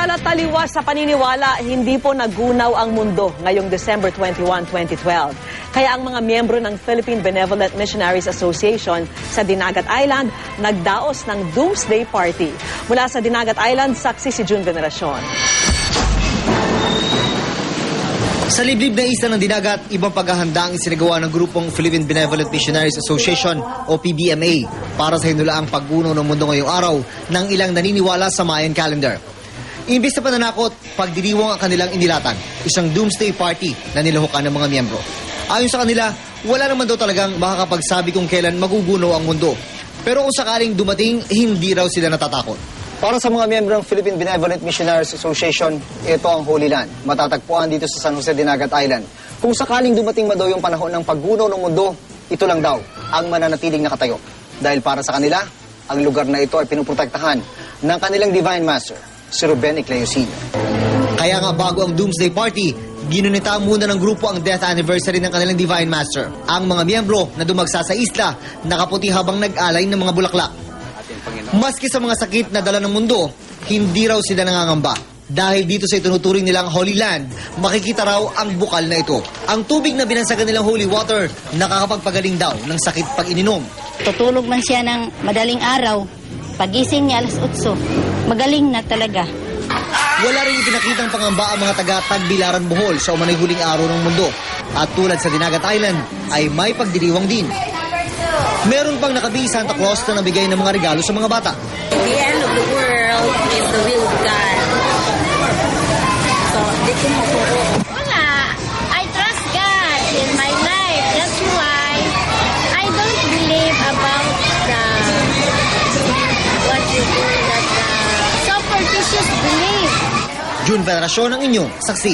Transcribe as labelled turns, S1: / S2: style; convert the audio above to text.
S1: Samantala, taliwas sa paniniwala, hindi po nagunaw ang mundo ngayong December 21, 2012. Kaya ang mga miyembro ng Philippine Benevolent Missionaries Association sa Dinagat Island nagdaos ng Doomsday Party. Mula sa Dinagat Island, saksi si June Veneracion.
S2: Sa liblib na isla ng Dinagat, ibang paghahanda ang isinagawa ng grupong Philippine Benevolent Missionaries Association o PBMA para sa hinulaang pagbuno ng mundo ngayong araw ng ilang naniniwala sa Mayan calendar. Imbis na pananakot, pagdiriwang ang kanilang inilatag, isang doomsday party na nilahukan ng mga miyembro. Ayon sa kanila, wala naman daw talagang makakapagsabi kung kailan magugunaw ang mundo. Pero kung sakaling dumating, hindi raw sila natatakot.
S3: Para sa mga miyembro ng Philippine Benevolent Missionaries Association, ito ang Holy Land. Matatagpuan dito sa San Jose, Dinagat Island. Kung sakaling dumating man daw yung panahon ng paggunaw ng mundo, ito lang daw ang mananatiling nakatayo. Dahil para sa kanila, ang lugar na ito ay pinuprotektahan ng kanilang Divine Master, si Ruben Icleosino.
S2: Kaya nga bago ang Doomsday Party, ginunita muna ng grupo ang death anniversary ng kanilang Divine Master. Ang mga miyembro na dumagsa sa isla, nakaputi habang nag-alay ng mga bulaklak. Maski sa mga sakit na dala ng mundo, hindi raw sila nangangamba. Dahil dito sa itunuturing nilang Holy Land, makikita raw ang bukal na ito. Ang tubig na binansagan nilang holy water, nakakapagpagaling daw ng sakit pag ininom.
S4: Tutulog man siya ng madaling araw, pagising niya alas 8, magaling na talaga.
S2: Wala rin ipinakitang pangamba ang mga taga-Tagbilaran, Bohol sa umanay huling araw ng mundo. At tulad sa Dinagat Island, ay may pagdiriwang din. Meron pang nakabihis Santa Claus na nabigay ng mga regalo sa mga bata.
S5: The end of the world is the will of God. So, di ko mapuro.
S4: Wala, I trust God in my life. That's why I don't believe about what you do, that superstitious belief.
S2: June Veneracion ang inyong saksi.